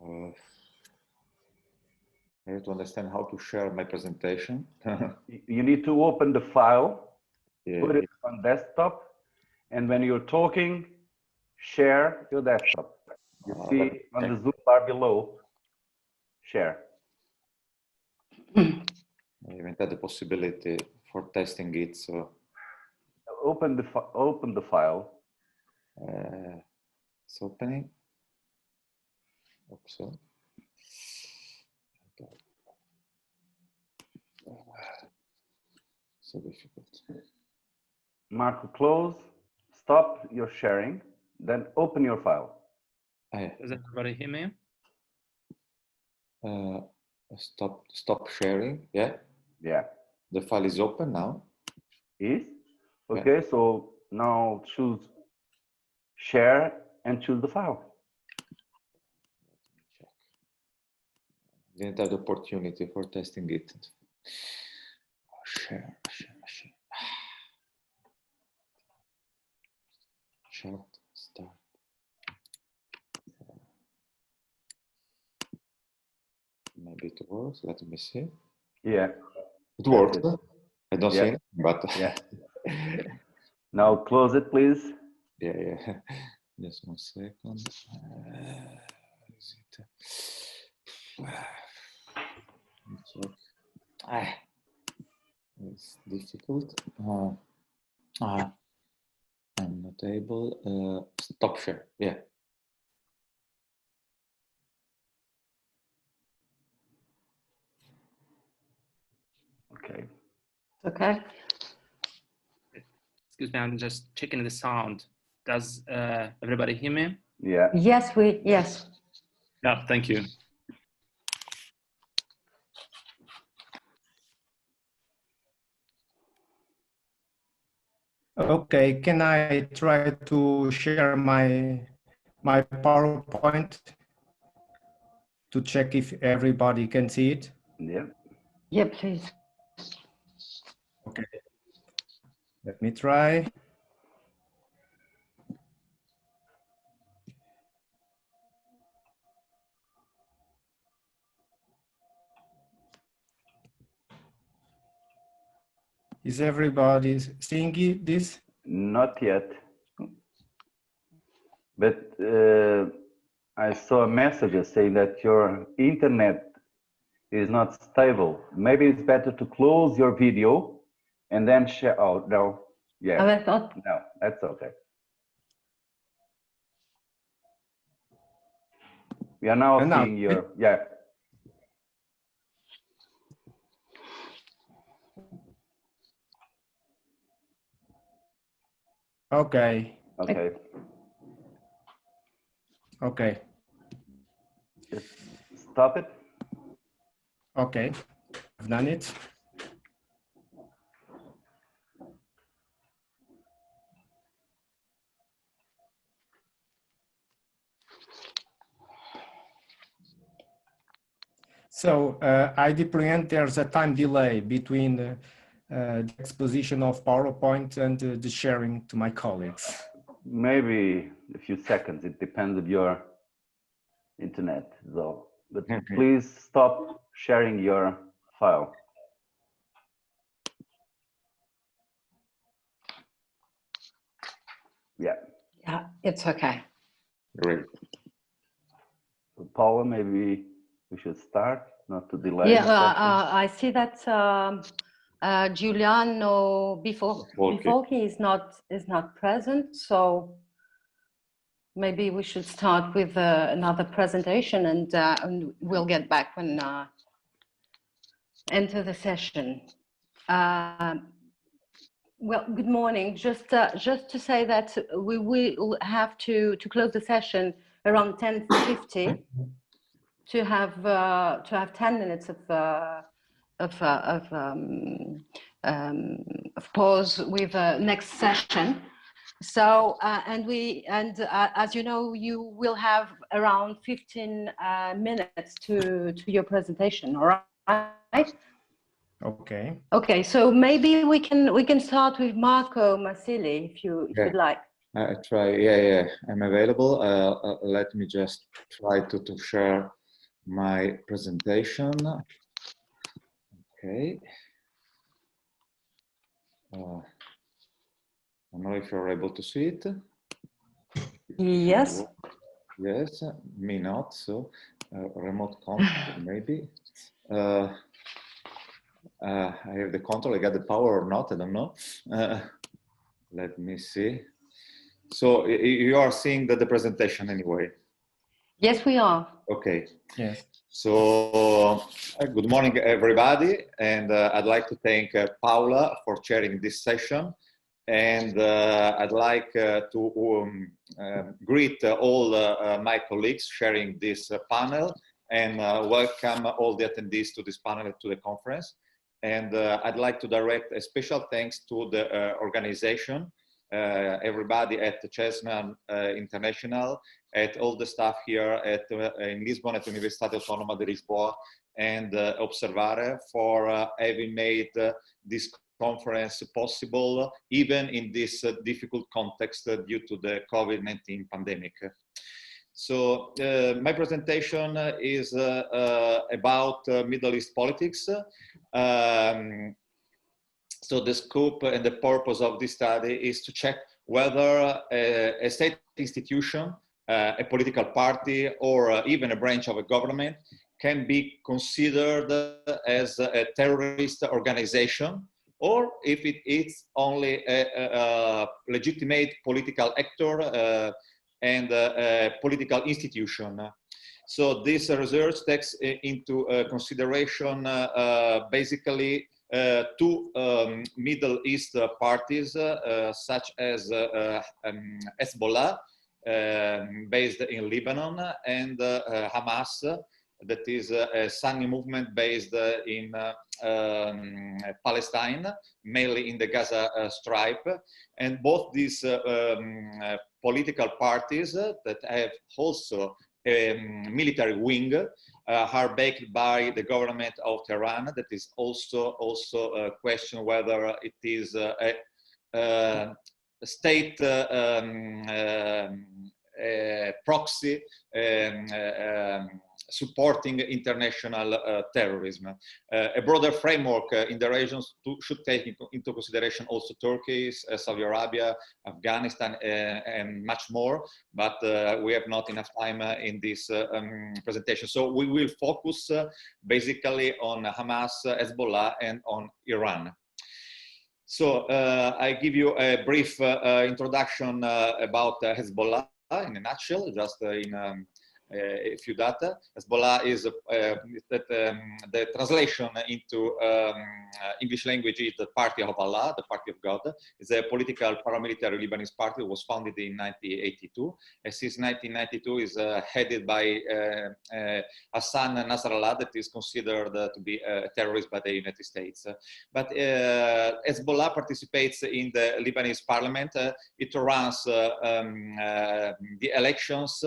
I have to understand how to share my presentation. You need to open the file, Yeah. put it on desktop, and when you're talking, share your desktop. You see on the Zoom bar below, share. I haven't had the possibility for testing it, so Open the file. it's opening. Oops. Okay. So difficult. Marco, close, stop your sharing, then open your file. Does everybody hear me? Stop sharing. Yeah. Yeah. The file is open now. Is? Okay, yeah. So now choose share and choose the file. Check. Didn't have the opportunity for testing it. Share. Chat, start. Maybe it works. Let me see. Yeah. It works. I don't see it, but yeah. Now close it, please. Yeah. Just 1 second. Is it? Check. It's difficult. I'm not able. Stop share. Yeah. Okay. Okay. Excuse me, I'm just checking the sound. Does everybody hear me? Yeah. Yes, yes. Yeah, thank you. Okay, can I try to share my PowerPoint to check if everybody can see it? Yeah. Yeah, please. Okay. Let me try. Is everybody seeing this? Not yet. But I saw a message saying that your internet is not stable. Maybe it's better to close your video and then share. Oh, no. Yeah. Oh, I thought. No, that's okay. We are now seeing your, yeah. Okay. Okay. Okay. Just stop it. Okay. I've done it. So I deprehend there's a time delay between the exposition of PowerPoint and the sharing to my colleagues. Maybe a few seconds. It depends on your internet. So, but please stop sharing your file. Yeah. Yeah, it's okay. Great. So Paula, maybe we should start, not to delay. Yeah, I see that Giuliano Bifolchi is not present, so maybe we should start with another presentation, and we'll get back when enter the session. Well, good morning. Just to say that we will have to close the session around 10:50 to have 10 minutes of pause with next session. So as you know, you will have around 15 minutes to your presentation. All right. Okay. Okay, so maybe we can start with Marco Marsili if you'd like. I try. Yeah, I'm available. Let me just try to share my presentation. Okay. I don't know if you're able to see it. Yes. Yes, me not. So remote control maybe. I have the control. I got the power or not? I don't know. Let me see. So you are seeing the presentation anyway. Yes, we are. Okay. Yes. So good morning, everybody, and I'd like to thank Paula for chairing this session, and I'd like to greet all my colleagues sharing this panel, and welcome all the attendees to this panel, to the conference. And I'd like to direct a special thanks to the organization, everybody at the Chesna International, at all the staff here at in Lisbon at Universidade Autónoma de Lisboa, and Observare for having made this conference possible, even in this difficult context due to the COVID-19 pandemic. So my presentation is about Middle East politics. So the scope and the purpose of this study is to check whether a state institution, a political party, or even a branch of a government can be considered as a terrorist organization, or if it is only a legitimate political actor and a political institution. So this research takes into consideration basically two Middle East parties, such as Hezbollah, based in Lebanon, and Hamas, that is a Sunni movement based in Palestine, mainly in the Gaza Strip. And both these political parties that have also a military wing are backed by the government of Tehran. That is also a question whether it is a state proxy supporting international terrorism. A broader framework in the regions should take into consideration also Turkey, Saudi Arabia, Afghanistan, and much more, but we have not enough time in this presentation. So we will focus basically on Hamas, Hezbollah, and on Iran. So I give you a brief introduction about Hezbollah in a nutshell, just in a few data. Hezbollah is the translation into English language is the Party of Allah, the Party of God. It's a political paramilitary Lebanese party. It was founded in 1982. And since 1992 is headed by Hassan Nasrallah, that is considered to be a terrorist by the United States. But Hezbollah participates in the Lebanese parliament. It runs the elections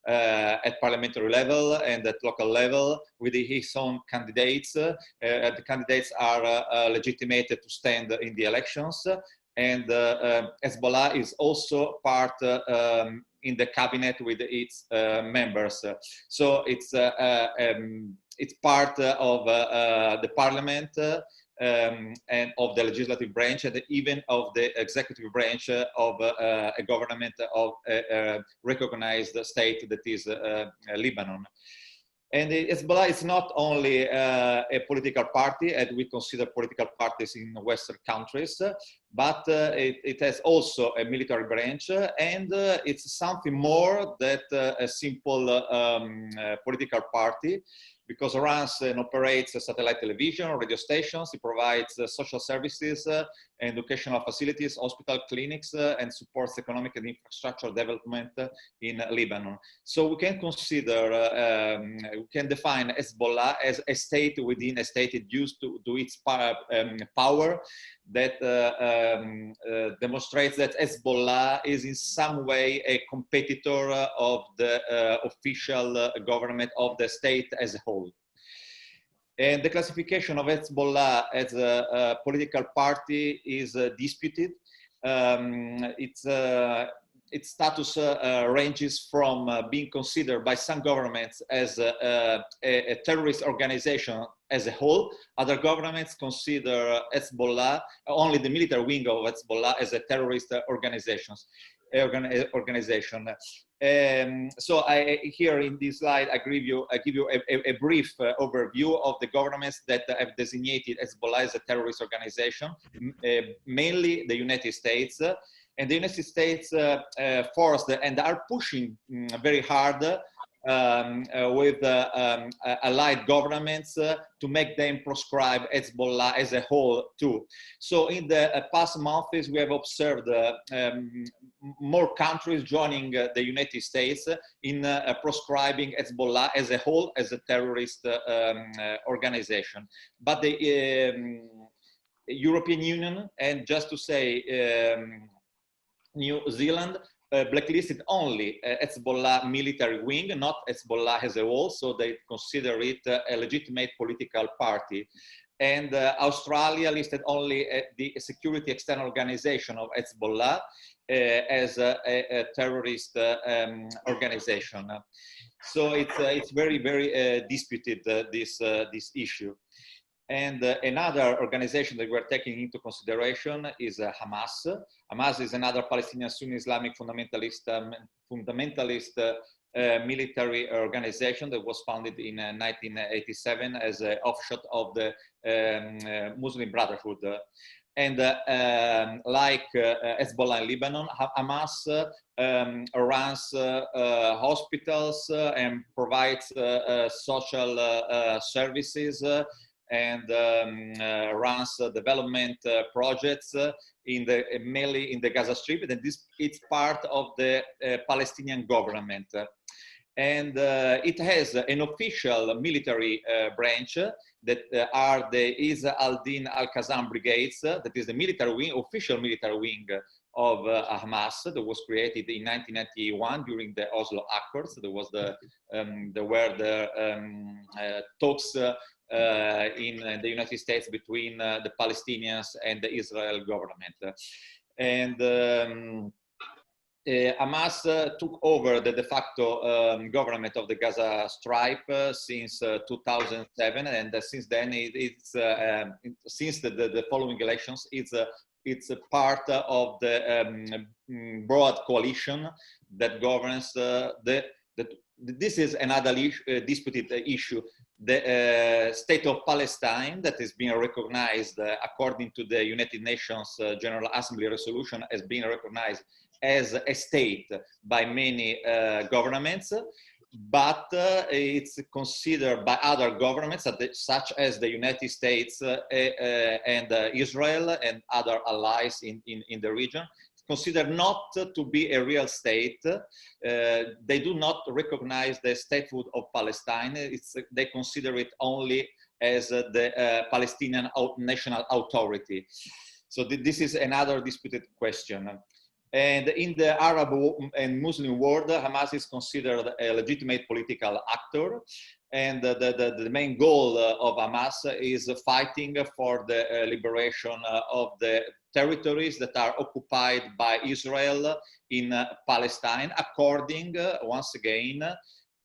at parliamentary level and at local level with his own candidates. The candidates are legitimated to stand in the elections, and Hezbollah is also part in the cabinet with its members. So it's part of the parliament and of the legislative branch, and even of the executive branch of a government of a recognized state that is Lebanon. And Hezbollah is not only a political party, as we consider political parties in Western countries, but it has also a military branch, and it's something more than a simple political party, because it runs and operates satellite television, radio stations. It provides social services, educational facilities, hospital clinics, and supports economic and infrastructure development in Lebanon. So we can consider, we can define Hezbollah as a state within a state. It used to its power that demonstrates that Hezbollah is in some way a competitor of the official government of the state as a whole. And the classification of Hezbollah as a political party is disputed. its status ranges from being considered by some governments as a terrorist organization as a whole. Other governments consider Hezbollah, only the military wing of Hezbollah, as a terrorist organization. So here in this slide, I give you a brief overview of the governments that have designated Hezbollah as a terrorist organization, mainly the United States. And the United States forced and are pushing very hard with allied governments to make them proscribe Hezbollah as a whole too. So in the past months, we have observed more countries joining the United States in proscribing Hezbollah as a whole as a terrorist organization. But the European Union, and just to say, New Zealand blacklisted only Hezbollah military wing, not Hezbollah as a whole, so they consider it a legitimate political party. And Australia listed only the Security External Organization of Hezbollah as a terrorist organization. So it's very, very disputed, this issue. And another organization that we're taking into consideration is Hamas. Hamas is another Palestinian Sunni Islamic fundamentalist military organization that was founded in 1987 as an offshoot of the Muslim Brotherhood. And like Hezbollah in Lebanon, Hamas runs hospitals and provides social services and runs development projects mainly in the Gaza Strip, and it's part of the Palestinian government. And it has an official military branch that are the Izz al-Din al-Qassam brigades, that is the military wing, official military wing of Hamas, that was created in 1991 during the Oslo Accords. There was there were the talks in the United States between the Palestinians and the Israel government. And Hamas took over the de facto government of the Gaza Strip since 2007, and since then since the following elections, it's a part of the broad coalition that governs this is another disputed issue. The state of Palestine, that is being recognized according to the United Nations General Assembly resolution, as being recognized as a state by many governments, but it's considered by other governments such as the United States and Israel and other allies in the region, considered not to be a real state. They do not recognize the statehood of Palestine. They consider it only as the Palestinian national authority. So this is another disputed question. And in the Arab and Muslim world, Hamas is considered a legitimate political actor. And the main goal of Hamas is fighting for the liberation of the territories that are occupied by Israel in Palestine, according, once again,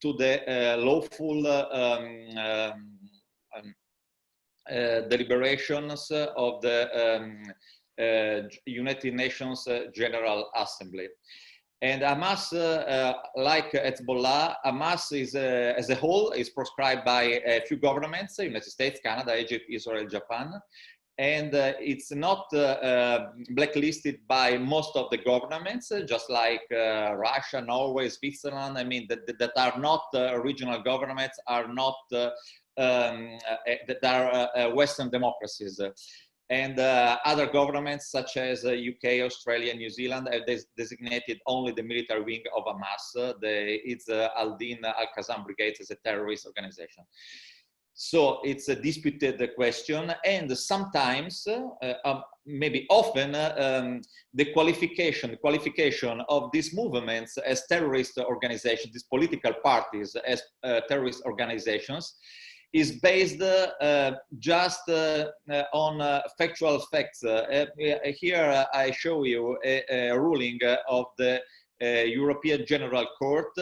to the lawful deliberations of the United Nations General Assembly. And Hamas, like Hezbollah, Hamas is, as a whole, is proscribed by a few governments, United States, Canada, Egypt, Israel, Japan. And it's not blacklisted by most of the governments, just like Russia, Norway, Switzerland. I mean, that are not regional governments, are not, that are Western democracies. And other governments such as UK, Australia, New Zealand have designated only the military wing of Hamas, it's al-Din al-Qassam brigades, as a terrorist organization. So it's a disputed question, and sometimes, maybe often, the qualification of these movements as terrorist organizations, these political parties as terrorist organizations, is based just on factual facts. Here I show you a ruling of the European General Court,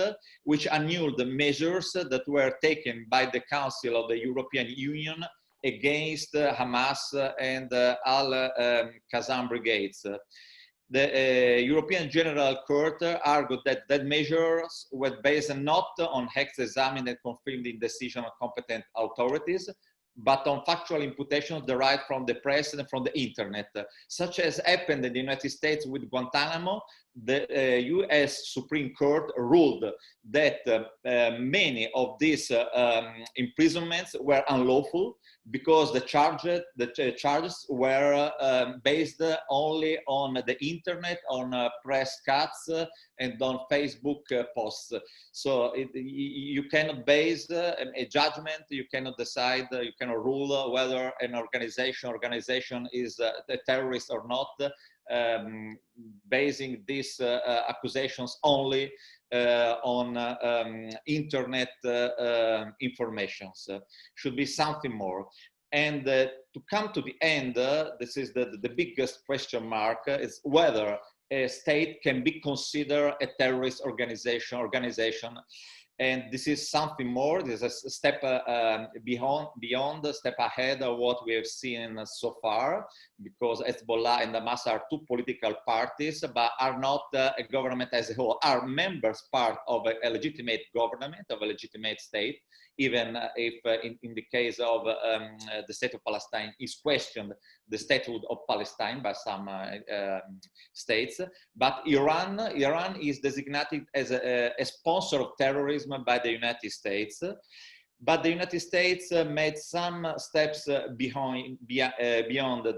which annulled the measures that were taken by the Council of the European Union against Hamas and Al-Qassam brigades. The European General Court argued that measures were based not on facts examined and confirmed in decision of competent authorities, but on factual imputations derived from the press and from the internet, such as happened in the United States with Guantanamo. The US Supreme Court ruled that many of these imprisonments were unlawful because the charges were based only on the internet, on press cuts, and on Facebook posts. So you cannot base a judgment, you cannot decide, you cannot rule whether an organization is a terrorist or not, basing these accusations only on internet informations. Should be something more. And to come to the end, this is the biggest question mark, is whether a state can be considered a terrorist organization. And this is something more. This is a step beyond, a step ahead of what we have seen so far, because Hezbollah and Hamas are two political parties, but are not a government as a whole, are members part of a legitimate government, of a legitimate state, even if in the case of the state of Palestine is questioned, the statehood of Palestine by some states. But Iran is designated as a sponsor of terrorism by the United States. But the United States made some steps beyond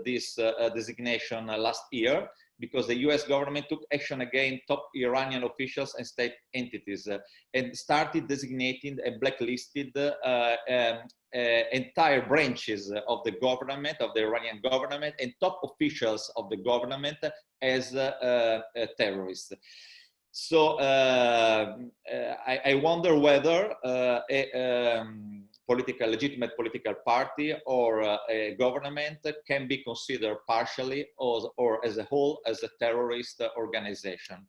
this designation last year, because the US government took action against top Iranian officials and state entities and started designating and blacklisted entire branches of the government, of the Iranian government, and top officials of the government as terrorists. So I wonder whether a legitimate political party or a government can be considered partially or as a whole as a terrorist organization.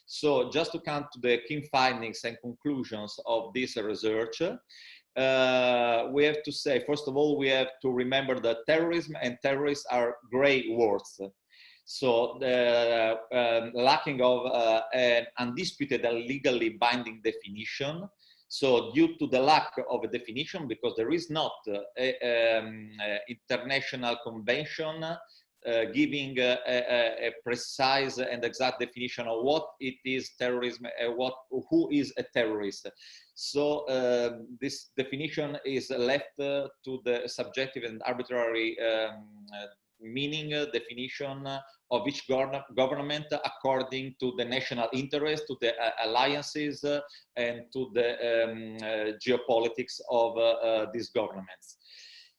So just to come to the key findings and conclusions of this research, we have to say, first of all, we have to remember that terrorism and terrorists are gray words. So the lacking of an undisputed and legally binding definition. So due to the lack of a definition, because there is not an international convention giving a precise and exact definition of what it is terrorism and who is a terrorist. So this definition is left to the subjective and arbitrary meaning definition of each government according to the national interest, to the alliances, and to the geopolitics of these governments.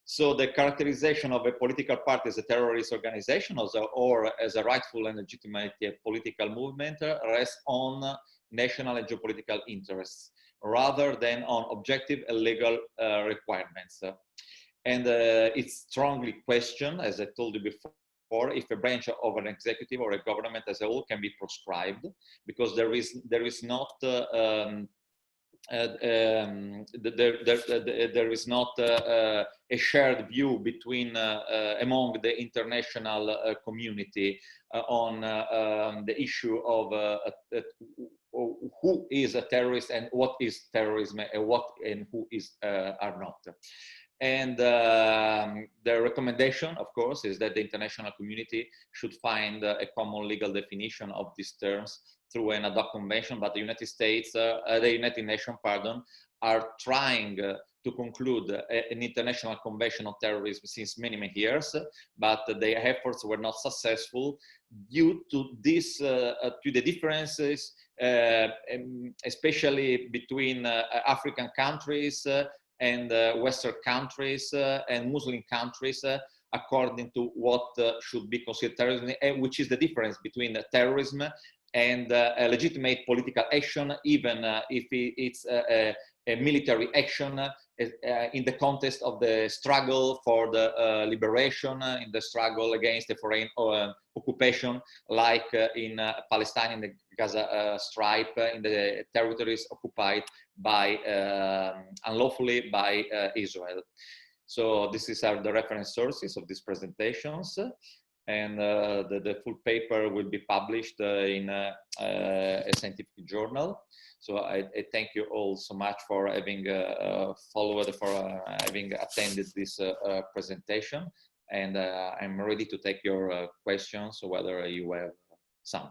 So the characterization of a political party as a terrorist organization or as a rightful and legitimate political movement rests on national and geopolitical interests rather than on objective and legal requirements. And it's strongly questioned, as I told you before, if a branch of an executive or a government as a whole can be proscribed, because there is not a shared view between among the international community on the issue of who is a terrorist and what is terrorism and what and who is are not. And the recommendation, of course, is that the international community should find a common legal definition of these terms through an ad hoc convention. But the United States, the United Nations, are trying to conclude an international convention on terrorism since many, many years, but their efforts were not successful due to this, to the differences, especially between African countries and Western countries and Muslim countries, according to what should be considered terrorism, which is the difference between terrorism and a legitimate political action, even if it's a military action in the context of the struggle for the liberation, in the struggle against the foreign occupation, like in Palestine, in the Gaza Strip, in the territories occupied by unlawfully by Israel. So these are the reference sources of these presentations, and the full paper will be published in a scientific journal. So I thank you all so much for having followed, for having attended this presentation, and I'm ready to take your questions, whether you have some.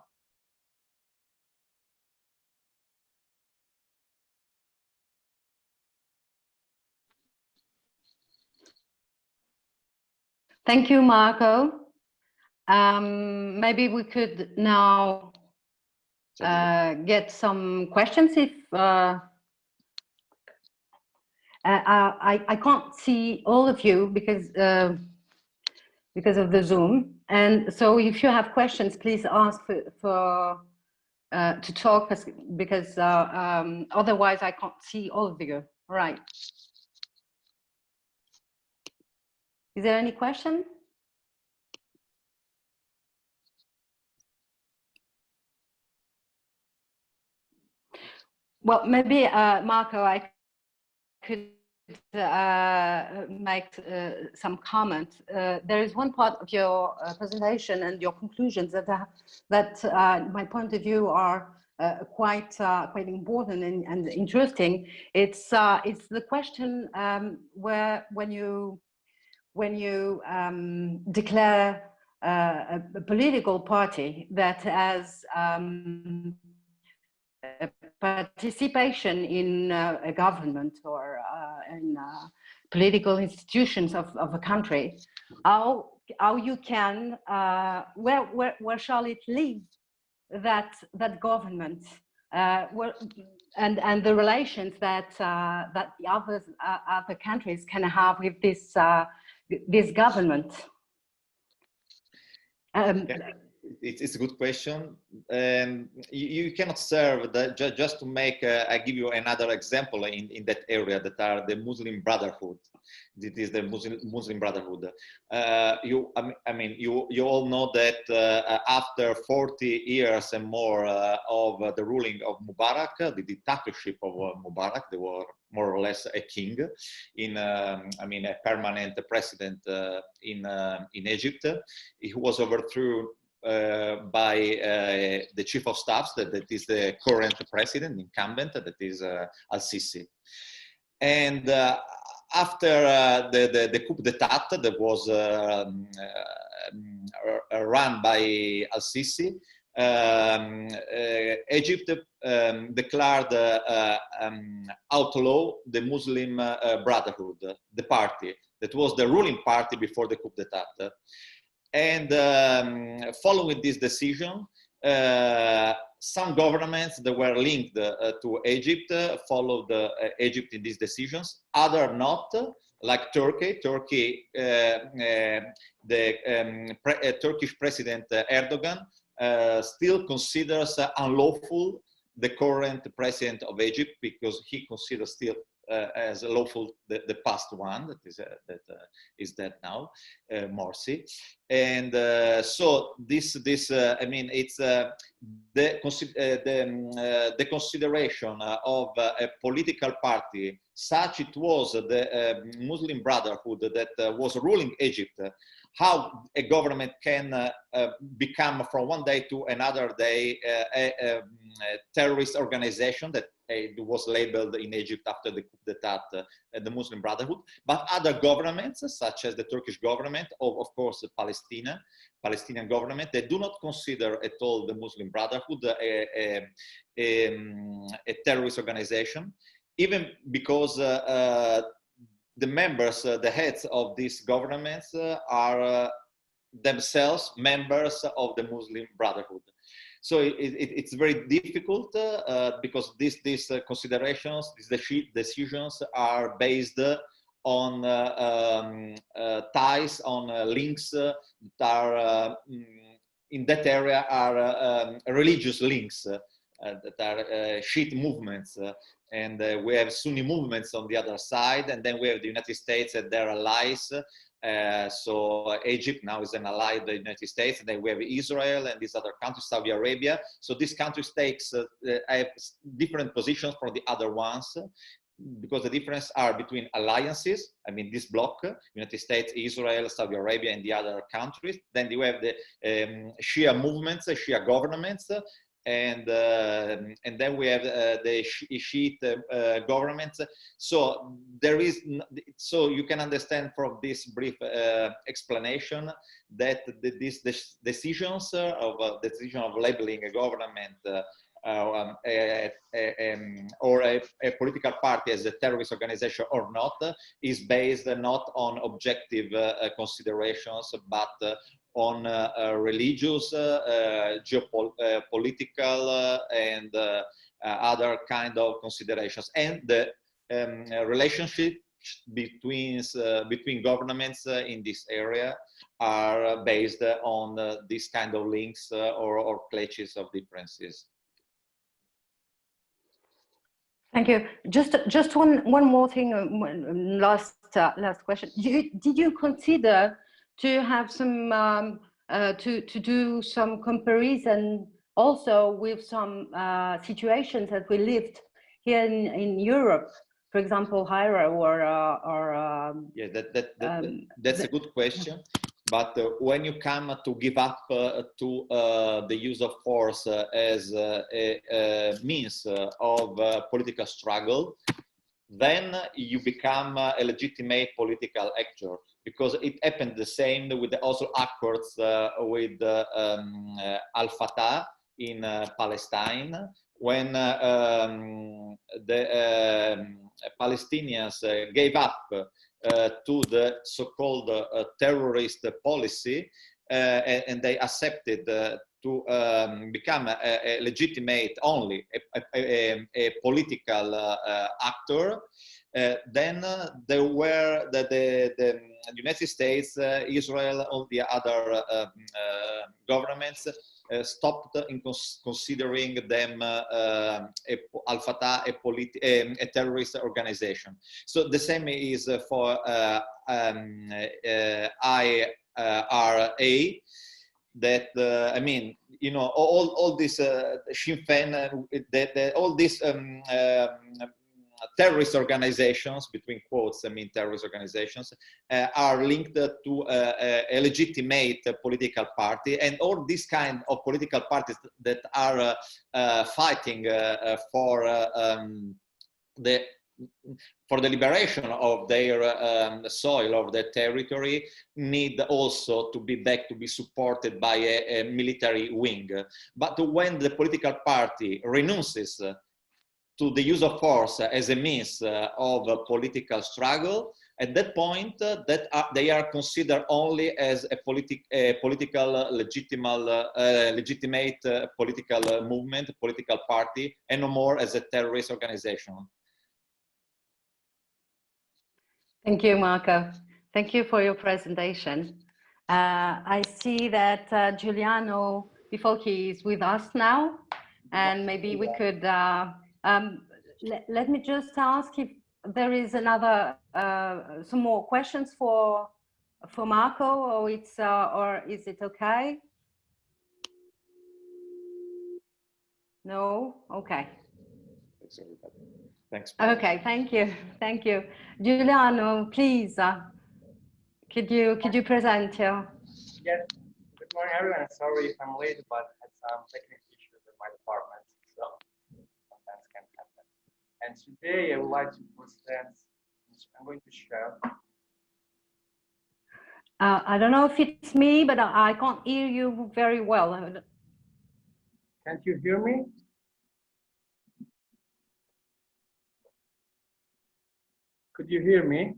Thank you, Marco. Maybe we could now get some questions. If I can't see all of you because of the Zoom, and so if you have questions, please ask to talk, because otherwise I can't see all of you. All right. Is there any question? Well, maybe, Marco, I could make some comment. There is one part of your presentation and your conclusions that my point of view are quite important and interesting. It's the question where when you declare a political party that has participation in a government or in political institutions of a country, how you can where shall it leave that government, and the relations that that the other countries can have with this this government? It's a good question, and you cannot serve that just to make. I give you another example in that area, that are the Muslim Brotherhood. It is the Muslim Brotherhood. You all know that after 40 years and more of the ruling of Mubarak, the dictatorship of Mubarak, they were more or less a king, a permanent president in Egypt. He was overthrown by the chief of staff, that is the current president, incumbent, that is Al-Sisi. And after the coup d'etat that was run by Al-Sisi, Egypt declared outlaw the Muslim Brotherhood, the party that was the ruling party before the coup d'etat. And following this decision, some governments that were linked to Egypt followed Egypt in these decisions, other not, like Turkey. The Turkish President Erdogan still considers unlawful the current president of Egypt, because he considers still as lawful the past one, that is dead now, Marsili. And so it's the consideration of a political party, such it was the Muslim Brotherhood that was ruling Egypt, how a government can become from one day to another day a terrorist organization that was labeled in Egypt after the coup d'etat, the Muslim Brotherhood. But other governments, such as the Turkish government, of course the Palestinian government, they do not consider at all the Muslim Brotherhood a terrorist organization, even because the members, the heads of these governments are themselves members of the Muslim Brotherhood. So it's very difficult because these considerations, these decisions are based on ties, on links that are in that area are religious links. that are Shiite movements, and we have Sunni movements on the other side, and then we have the United States and their allies. So Egypt now is an ally of the United States, and then we have Israel and these other countries, Saudi Arabia. So these countries have different positions from the other ones, because the difference are between alliances. I mean, this bloc, United States, Israel, Saudi Arabia, and the other countries. Then you have the Shia movements, Shia governments, and then we have the Shiite governments. So there is, so you can understand from this brief explanation that these decisions of decision of labeling a government or a political party as a terrorist organization or not is based not on objective considerations, but on religious, geopolitical, and other kind of considerations, and the relationship between governments in this area are based on this kind of links or clashes of differences. Thank you. Just one more thing. Last question. Did you consider to have some to do some comparison also with some situations that we lived here in Europe, for example, Hira or yeah, that's a good question. But when you come to give up to the use of force as a means of political struggle, then you become a legitimate political actor, because it happened the same with the also accords with Al-Fatah in Palestine, when the Palestinians gave up to the so-called terrorist policy, and they accepted to become a legitimate only a political actor. Then there were the United States, Israel, all the other governments stopped in considering them Al-Fatah a terrorist organization. So the same is for IRA, that I mean, you know, all this Sinn Féin, all these terrorist organizations, between quotes, I mean terrorist organizations, are linked to a legitimate political party, and all these kind of political parties that are fighting for the liberation of their soil, of their territory, need also to be back to be supported by a military wing. But when the political party renounces to the use of force as a means of a political struggle, at that point they are considered only as a political legitimate political movement, political party, and no more as a terrorist organization. Thank you, Marco. Thank you for your presentation. I see that Giuliano Bifolchi is with us now, and maybe we could let me just ask if there is another some more questions for Marco, or it's or is it okay? No? Okay. Thanks, everybody. Thanks. Okay, thank you. Giuliano, please, could you present your? Yes. Good morning, everyone. Sorry if I'm late, but I had some technical issues with my department, so sometimes can happen. And today I would like to present. I'm going to share. I don't know if it's me, but I can't hear you very well. Can't you hear me? Could you hear me?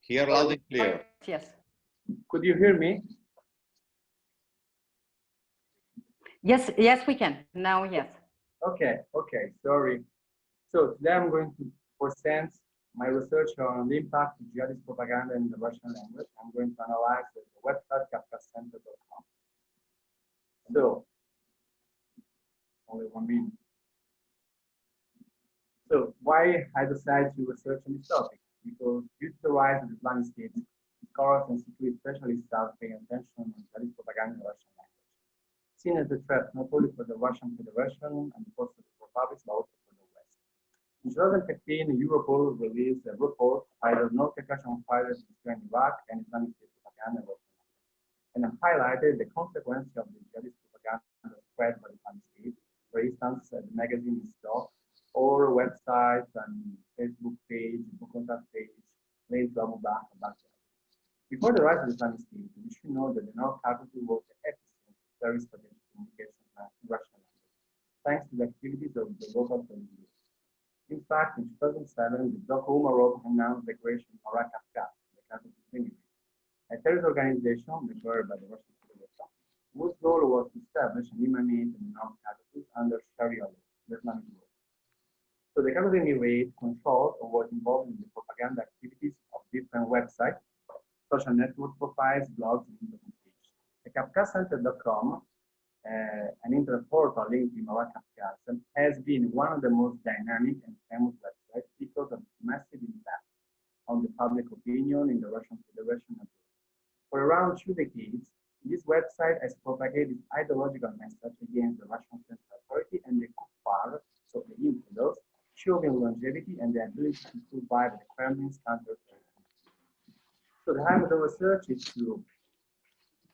Hear loud and clear. Yes. Could you hear me? Yes, yes, we can. Now, yes. Okay, sorry. So today I'm going to present my research on the impact of jihadist propaganda in the Russian language. I'm going to analyze the website kafkacenter.com. So, only 1 minute. So, why I decided to research on this topic? Because due to the rise of the Islamic State, scholars and security specialists start paying attention on Jihadist propaganda in the Russian language, seen as a threat not only for the Russian Federation and the post-Soviet republics, but also for the West. In 2015, Europol released a report titled North Caucasian Fighters in Iraq and Islamic State Propaganda in the Russian language, and highlighted the consequences of the Jihadist propaganda spread by the Islamic State. For instance, the magazine is stopped, or website and Facebook page, book contact page, linked to Abu Bakr. Before the rise of the Islamic State, we should know that the North Caucasus was the epicenter of very strategic communication in Russian language, thanks to the activities of the local police groups. In fact, in 2007, the Dr. Umarov announced the creation of Kafkas, the Caucasus Community, a terrorist organization declared by the Russian Federation, whose goal was to establish an imamate in the North Caucasus under Sharia law, the Islamic law. So the Caucasus Emirate controlled or was involved in the propaganda activities of different websites, social network profiles, blogs, and internet pages. The KafkaCenter.com, an internet portal linked to Marat Kafka, has been one of the most dynamic and famous websites because of its massive impact on the public opinion in the Russian Federation abroad. For around 2 decades, this website has propagated ideological message against the Russian Central Authority and the Kuffar, so the infidels, showing longevity and the ability to survive the Kremlin's counter-terrorism. So the aim of the research is to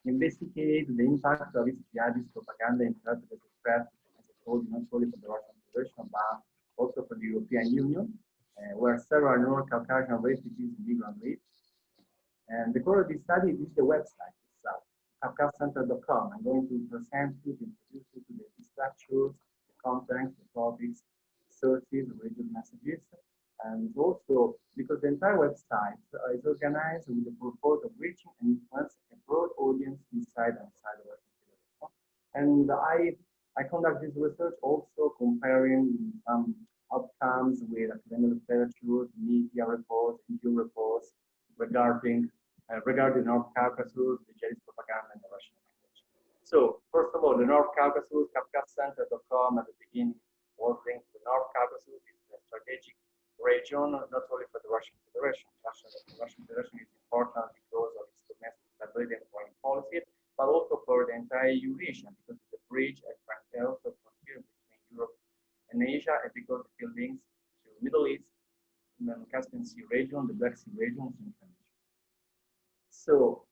investigate the impact of its jihadist propaganda interpreted as a threat, as I told you, not only for the Russian Federation, but also for the European Union, where several North Caucasian refugees and migrants live. And the core of this study is the website itself, KafkaCenter.com. I'm going to present you, to introduce you to the structures, the contents, the topics, sources, religious messages, and also because the entire website is organized with the purpose of reaching and influencing a broad audience inside and outside the Russian Federation. And I conduct this research also comparing some outcomes with academic literature, media reports, NGO reports regarding North Caucasus, the jihadist propaganda in the Russian language. So first of all, the North Caucasus, KafkaCenter.com at the beginning was linked to the North Caucasus. It's a strategic region, not only for the Russian Federation. The Russian Federation is important because of its domestic stability and foreign policy, but also for the entire Eurasia, because it's a bridge and also frontier between Europe and Asia, and because it links to Middle East, the Caspian Sea region, the Black Sea region, and Central Asia. So,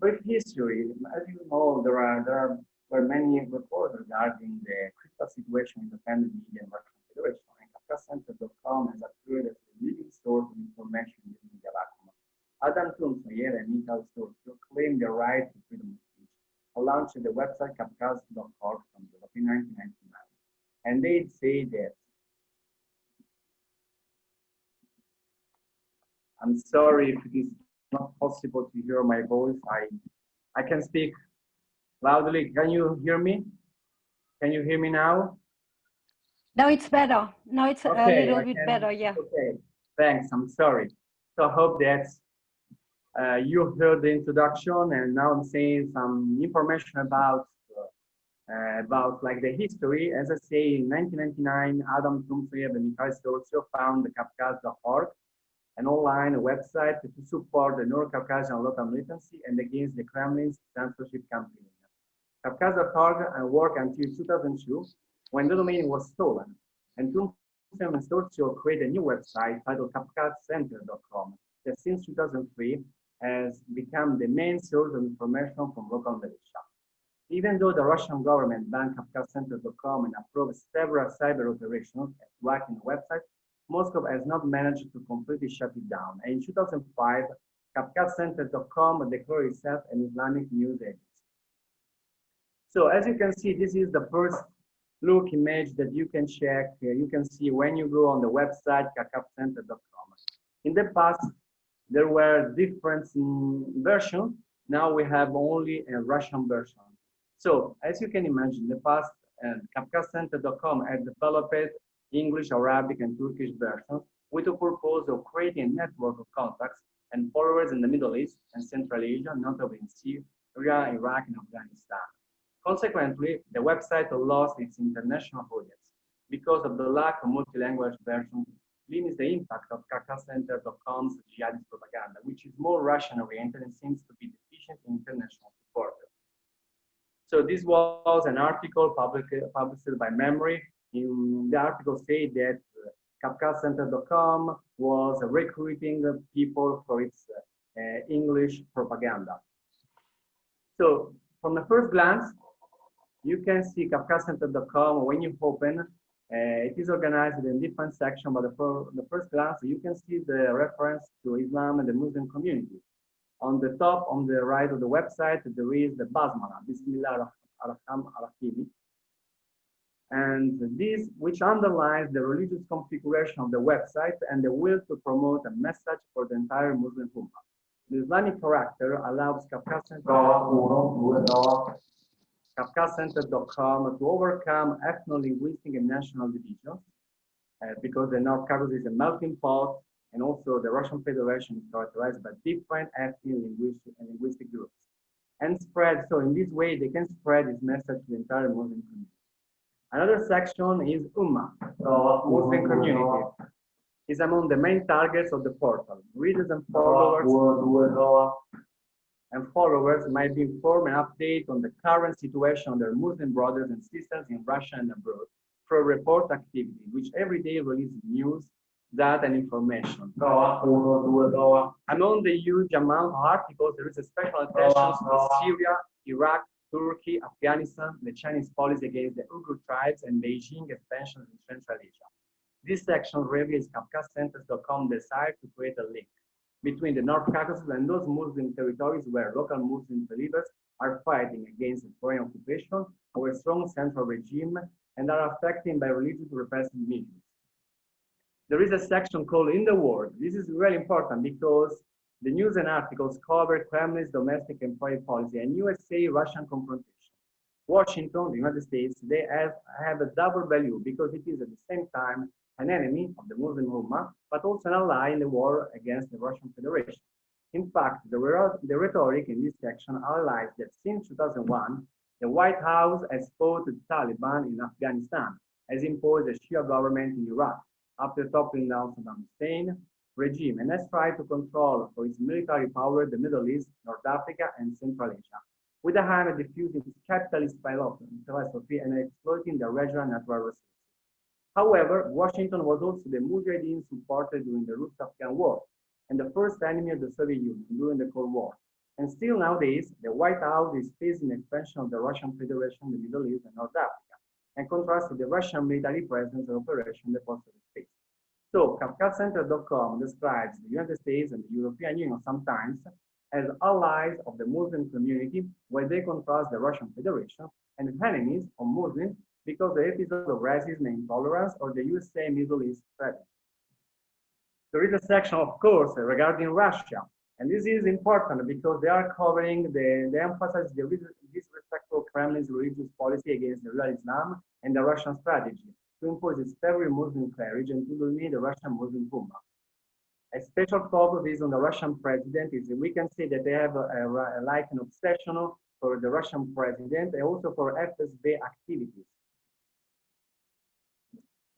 brief history. As you know, there were many reports regarding the critical situation in the independent media in Russian Federation. KafkaCenter.com has appeared as the leading source of information in this media vacuum. Adam Tunsoyer and Mikhail Storcio claimed the right to freedom of speech and launched the website Kafkas.org from Europe in 1999. And they say that, I'm sorry if it is not possible to hear my voice. I can speak loudly. Can you hear me? Can you hear me now? No, it's better. No, it's okay, a little bit better, yeah. Okay, thanks. I'm sorry. So I hope that you heard the introduction, and now I'm saying some information about like the history. As I say, in 1999, Adam Tunsoyev and Mikhail Storcio found the Kafkas.org, an online website to support the North Caucasian local militancy and against the Kremlin's censorship campaign. Kafkas.org worked until 2002, when the domain was stolen, and Tunsoyev and Storcio created a new website titled KafkaCenter.com that since 2003 has become the main source of information from local militia. Even though the Russian government banned KafkaCenter.com and approved several cyber operations attacking the website, Moscow has not managed to completely shut it down. And in 2005, KafkaCenter.com declared itself an Islamic news agency. So as you can see, this is the first look image that you can check. You can see when you go on the website KafkaCenter.com. In the past, there were different versions. Now we have only a Russian version. So as you can imagine, in the past, KafkaCenter.com had developed English, Arabic, and Turkish versions with the purpose of creating a network of contacts and followers in the Middle East and Central Asia, notably in Syria, Iraq, and Afghanistan. Consequently, the website lost its international audience because of the lack of multi-language version limits the impact of KakaCenter.com's jihadist propaganda, which is more Russian-oriented and seems to be deficient in international support. So this was an article published by Memory. In the article said that KakaCenter.com was recruiting people for its English propaganda. So from the first glance, you can see KakaCenter.com when you open. It is organized in different sections, but the first glance, you can see the reference to Islam and the Muslim community. On the top, on the right of the website, there is the Basmala, Bismillah ar-Rahman ar-Rahim. And this, which underlines the religious configuration of the website and the will to promote a message for the entire Muslim Ummah. The Islamic character allows KakaCenter.com to overcome ethno-linguistic and national divisions, because the North Caucasus is a melting pot, and also the Russian Federation is characterized by different ethnic and linguistic groups, and spread. So in this way, they can spread this message to the entire Muslim community. Another section is Ummah, Muslim community, is among the main targets of the portal. Readers and followers might be informed and update on the current situation of their Muslim brothers and sisters in Russia and abroad through report activity, which every day releases news, data, and information. Among the huge amount of articles, there is a special attention to Syria, Iraq, Turkey, Afghanistan, the Chinese policy against the Uyghur tribes, and Beijing expansion in Central Asia. This section reveals KakaCenters.com desire to create a link between the North Caucasus and those Muslim territories where local Muslim believers are fighting against a foreign occupation or a strong central regime and are affected by religious repressive measures. There is a section called In the World. This is really important because the news and articles cover Kremlin's domestic and foreign policy and USA-Russian confrontation. Washington, the United States, they have a double value because it is at the same time an enemy of the Muslim Ummah, but also an ally in the war against the Russian Federation. In fact, the rhetoric in this section highlights that since 2001, the White House has fought the Taliban in Afghanistan, has imposed a Shia government in Iraq after toppling down Saddam Hussein regime, and has tried to control for its military power the Middle East, North Africa, and Central Asia, with the aim of diffusing its capitalist philosophy and exploiting the regional natural resources. However, Washington was also the Mujahideen supporter during the Rus-Afghan War and the first enemy of the Soviet Union during the Cold War. And still nowadays, the White House is facing the expansion of the Russian Federation in the Middle East and North Africa, and contrasted the Russian military presence and operation in the post-Soviet space. So, KakaCenter.com describes the United States and the European Union sometimes as allies of the Muslim community, where they contrast the Russian Federation and enemies of Muslims because the episode of racism and intolerance or the USA Middle East strategy. There is a section, of course, regarding Russia, and this is important because they are covering they emphasize the disrespectful Kremlin's religious policy against the real Islam and the Russian strategy to impose its favorite Muslim clergy and to dominate the Russian Muslim Ummah. A special focus is on the Russian president. We can say that they have like an obsession for the Russian president and also for FSB activities.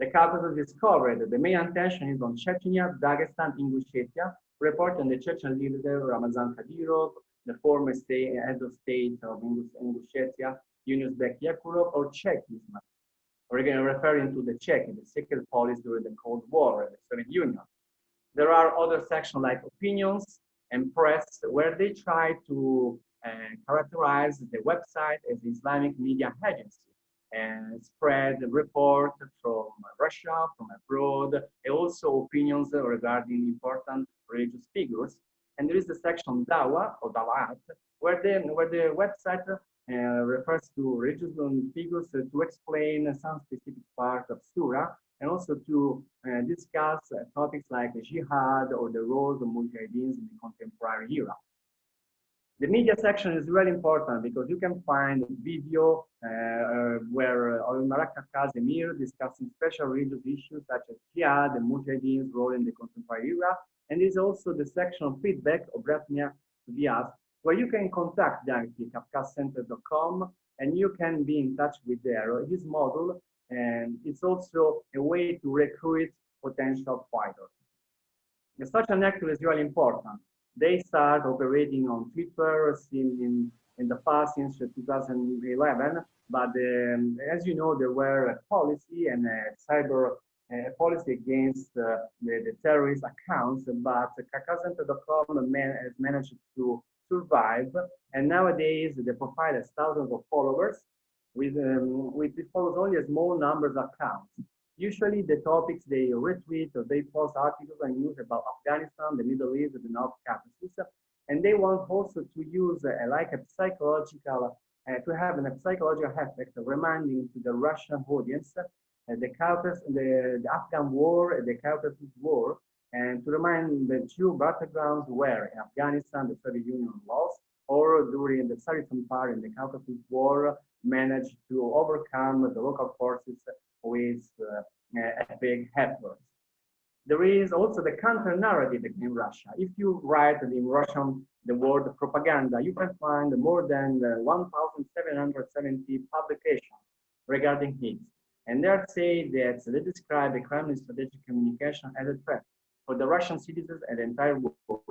The Caucasus is covered. The main attention is on Chechnya, Dagestan, Ingushetia, report on the Chechen leader Ramazan Kadyrov, the former head of state of Ingushetia, Yunusbek Yekurov, or Czechism, referring to the Czech, the secret policy during the Cold War in the Soviet Union. There are other sections like opinions and press, where they try to characterize the website as the Islamic media agency and spread the report from Russia, from abroad, and also opinions regarding important religious figures. And there is the section Dawa or Dawat, where the website refers to religious figures to explain some specific part of Surah, and also to discuss topics like jihad or the role of Mujahideens in the contemporary era. The media section is really important because you can find video where Al-Maraka Kazimir discussing special religious issues such as jihad and Mujahideens' role in the contemporary era. And there's also the section of feedback of Bratnia Vias, where you can contact directly KakaCenter.com and you can be in touch with this model, and it's also a way to recruit potential fighters. Such a network is really important. They start operating on Twitter in the past since 2011, but as you know, there were a policy and a cyber policy against the terrorist accounts, but Kakacenter.com has managed to survive, and nowadays the profile has thousands of followers, with it follows only a small number of accounts. Usually the topics they retweet or they post articles and news about Afghanistan, the Middle East, the North Caucasus, and they want also to use like a psychological, to have a psychological effect of reminding to the Russian audience the Afghan war, the Caucasus war, and to remind the two battlegrounds where in Afghanistan the Soviet Union lost, or during the Tsarist Empire in the Caucasus war managed to overcome the local forces with a big effort. There is also the counter narrative in Russia. If you write in Russian the word propaganda, you can find more than 1,770 publications regarding it. And they say that they describe the Kremlin strategic communication as a threat for the Russian citizens and the entire world.